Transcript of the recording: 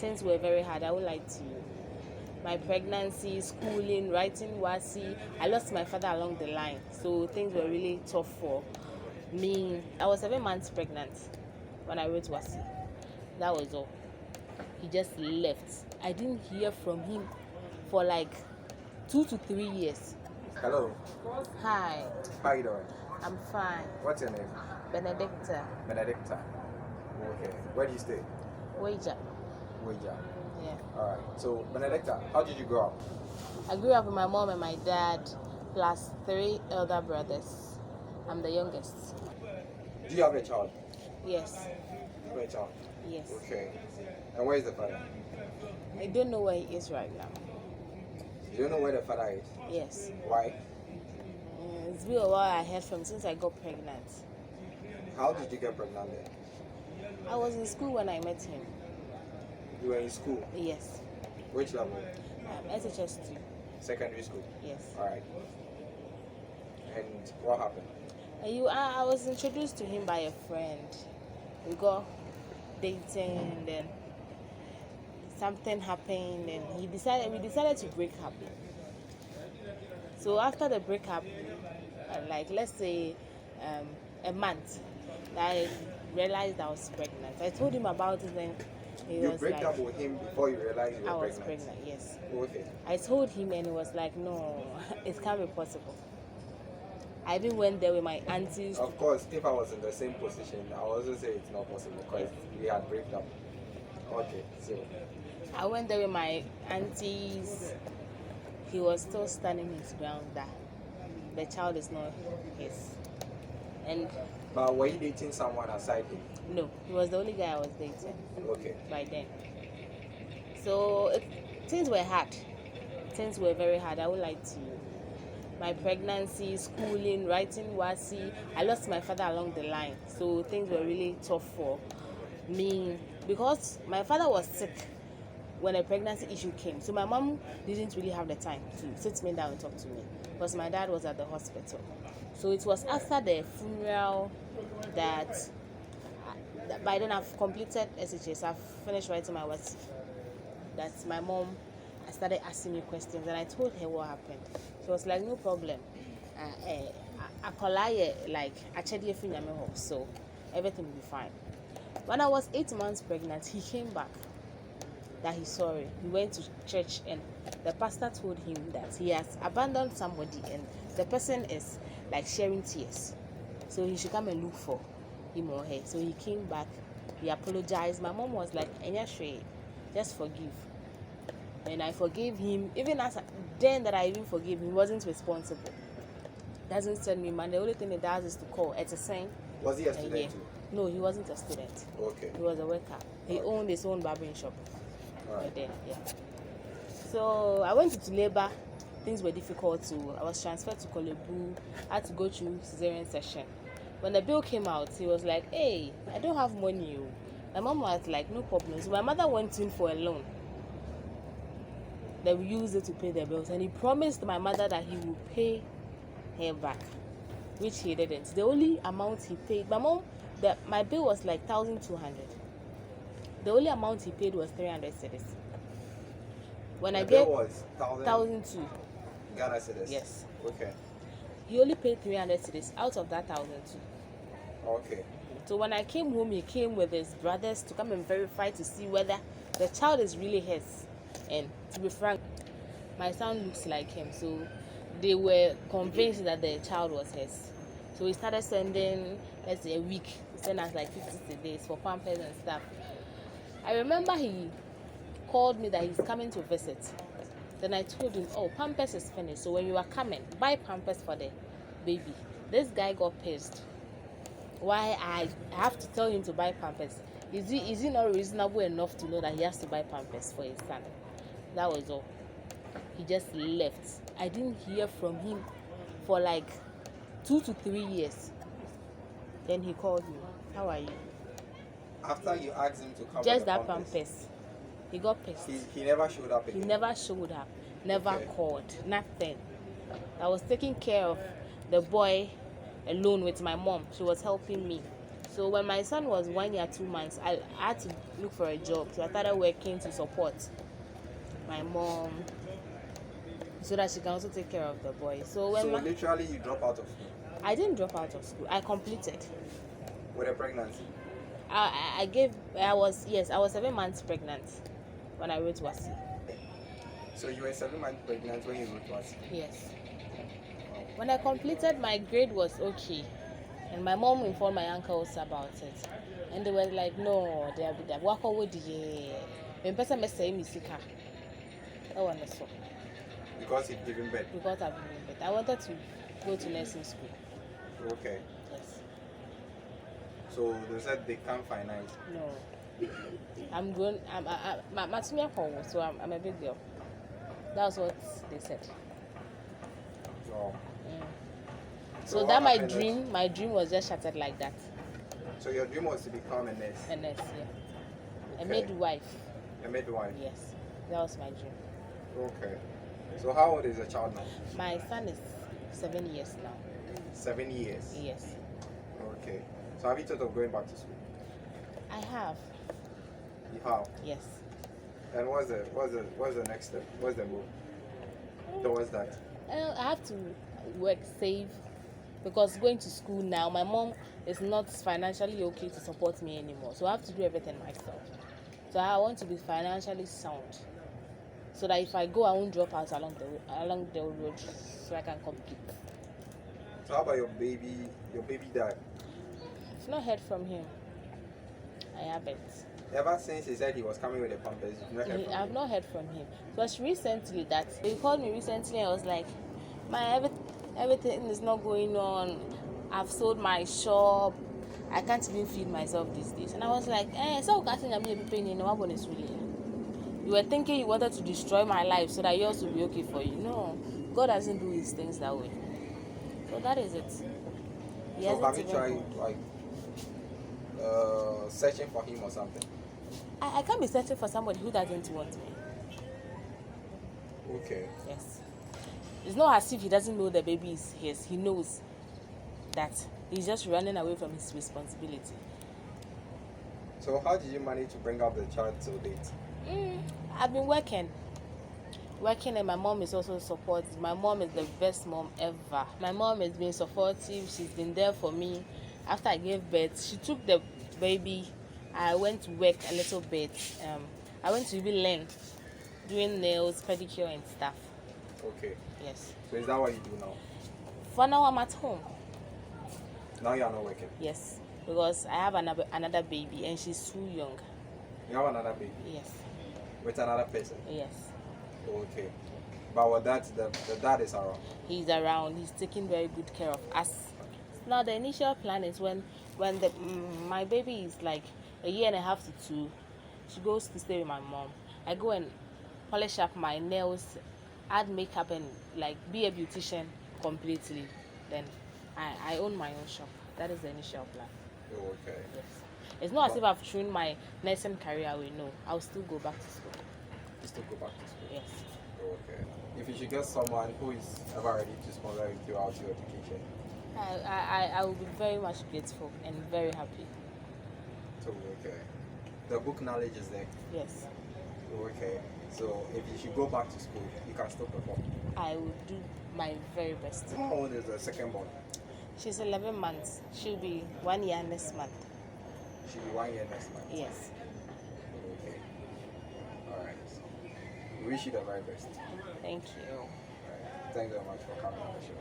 things were very hard. I would like to. My pregnancy, schooling, writing WASI. I lost my father along the line, so things were really tough for me. I was 7 months pregnant when I wrote WASI. That was all. He just left. I didn't hear from him for like 2 to 3 years. Hello. Hi. How you doing? I'm fine. What's your name? Benedicta. Benedicta. Okay. Where do you stay? Wager. Ouija. Yeah. Alright. So Benedicta, how did you grow up? I grew up with my mom and my dad, plus 3 elder brothers. I'm the youngest. Do you have a child? Yes. You have a child? Yes. Okay. And where is the father? I don't know where he is right now. You don't know where the father is? Yes. Why? It's been a while I heard from since I got pregnant. How did you get pregnant then? I was in school when I met him. You were in school? Yes. Which level? SHS2. Secondary school? Yes. Alright. And what happened? I was introduced to him by a friend. We got dating, then something happened, and we decided to break up. So after the breakup, like let's say a month, I realized I was pregnant. I told him about it, and he You was break like, up with him before you realized you were I was pregnant? pregnant, yes. Okay. I told him, and he was like, no, it can't be possible. I even went there with my aunties. Of course, if I was in the same position, I would also say it's not possible because we had break up. Okay, so I went there with my aunties. He was still standing his ground that the child is not his. And but were you dating someone aside him? no, he was the only guy I was dating Okay. by then. So things were hard. Things were very hard. I would like to. My pregnancy, schooling, writing WASI. I lost my father along the line, so things were really tough for me because my father was sick when a pregnancy issue came. So my mom didn't really have the time to sit me down and talk to me because my dad was at the hospital. So it was after the funeral that by then I've completed SHS. I've finished writing my WASI. That my mom started asking me questions, and I told her what happened. She was like, no problem. So everything will be fine. When I was 8 months pregnant, he came back that he's sorry. He went to church, and the pastor told him that he has abandoned somebody and the person is like sharing tears. So he should come and look for him or her. So he came back, he apologized. My mom was like, just forgive. And I forgave him. Even as then that I even forgave him, he wasn't responsible. Doesn't send me money. The only thing he does is to call. It's a sign. Was he a student too? No, he wasn't a student. Okay. He was a worker. He owned his own barbering shop. Alright. Then, yeah. So I went into labor. Things were difficult too. I was transferred to Kolebu. I had to go through cesarean section. When the bill came out, he was like, hey, I don't have money. My mom was like, no problem. So my mother went in for a loan. They will use it to pay their bills, and he promised my mother that he would pay her back, which he didn't. The only amount he paid, my bill was like 1,200. The only amount he paid was 300 cedis. When I bill gave was 1,002, Ghana cedis. yes, Okay. he only paid 300 cedis out of that 1,002. Okay. So when I came home, he came with his brothers to come and verify to see whether the child is really his. And to be frank, my son looks like him, so they were convinced that the child was his. So we started sending, let's say a week, send us like 50 days for pampers and stuff. I remember he called me that he's coming to visit. Then I told him, oh, pampers is finished, so when you are coming, buy pampers for the baby. This guy got pissed. Why I have to tell him to buy pampers? Is he not reasonable enough to know that he has to buy pampers for his son? That was all. He just left. I didn't hear from him for like 2 to 3 years. Then he called me. How are you? After you asked him to come Just for the that pampers. He got pissed. He never showed up He again. never showed up. Never Okay. called. Nothing. I was taking care of the boy alone with my mom. She was helping me. So when my son was 1 year 2 months, I had to look for a job. So I started working to support my mom so that she can also take care of the boy. So when So literally you drop out of school I didn't drop out of school, I completed. with a pregnancy. I was 7 months pregnant when I wrote Wasi. So you were 7 months pregnant when you wrote Wasi. Yes. When I completed, my grade was okay, and my mom informed my uncles about it, and they were like, "No, they are work with the when person may say misika." That one is so Because you've given birth. because I've been but I wanted to go to nursing school. Okay. Yes. So they said they can't finance. No. I'm grown. So I'm a big girl. That's what they said. So, So what that happened my dream was just shattered like that. So your dream was to become a nurse. A nurse, yeah. A Okay. midwife. A midwife. Yes. That was my dream. Okay. So how old is the child now? My son is 7 years now. 7 years. Yes. Okay. So have you thought of going back to school? I have. You have. Yes. And what's the next step? What's the move towards that? I have to work, save, because going to school now, my mom is not financially okay to support me anymore. So I have to do everything myself. So I want to be financially sound, so that if I go, I won't drop out along the road, so I can compete. So how about your baby? Your baby dad? I've not heard from him. I haven't. Ever since he said he was coming with the pampers, you've not heard from I've him? not heard from him. It was recently that he called me recently. And I was like, everything is not going on. I've sold my shop. I can't even feed myself these days. And I was like, so you were thinking you wanted to destroy my life so that yours will be okay for you. No, God doesn't do his things that way. So that is it. He So hasn't have you even tried come. like searching for him or something? I can't be searching for somebody who doesn't want me. Okay. Yes. It's not as if he doesn't know the baby is his. He knows that he's just running away from his responsibility. So how did you manage to bring up the child till date? I've been working, and my mom is also supportive. My mom is the best mom ever. My mom has been supportive. She's been there for me. After I gave birth, she took the baby. I went to work a little bit. I went to even learn doing nails, pedicure and stuff. Okay. Yes. So is that what you do now? For now, I'm at home. Now you are not working. Yes, because I have another baby and she's too young. You have another baby Yes. with another person. Yes. Okay. But with that, the dad is around. He's around. He's taking very good care of us. Now the initial plan is when my baby is like 1.5 to 2, she goes to stay with my mom. I go and polish up my nails, add makeup, and like be a beautician completely. Then I own my own shop. That is the initial plan. Okay. Yes. It's not as if I've thrown my nursing career away. No, I'll still go back to school. You still go back to school. Yes. Okay. If you should get someone who is ever ready to sponsor you throughout your education. I will be very much grateful and very happy. So okay. The book knowledge is there. Yes. Okay. So if you should go back to school, you can still perform. I will do my very best. How old is the second born? She's 11 months. She'll be 1 year next month. She'll be 1 year next month. Yes. Okay. Alright. We wish you the very best. Thank you. Alright. Thanks very much for coming on the show.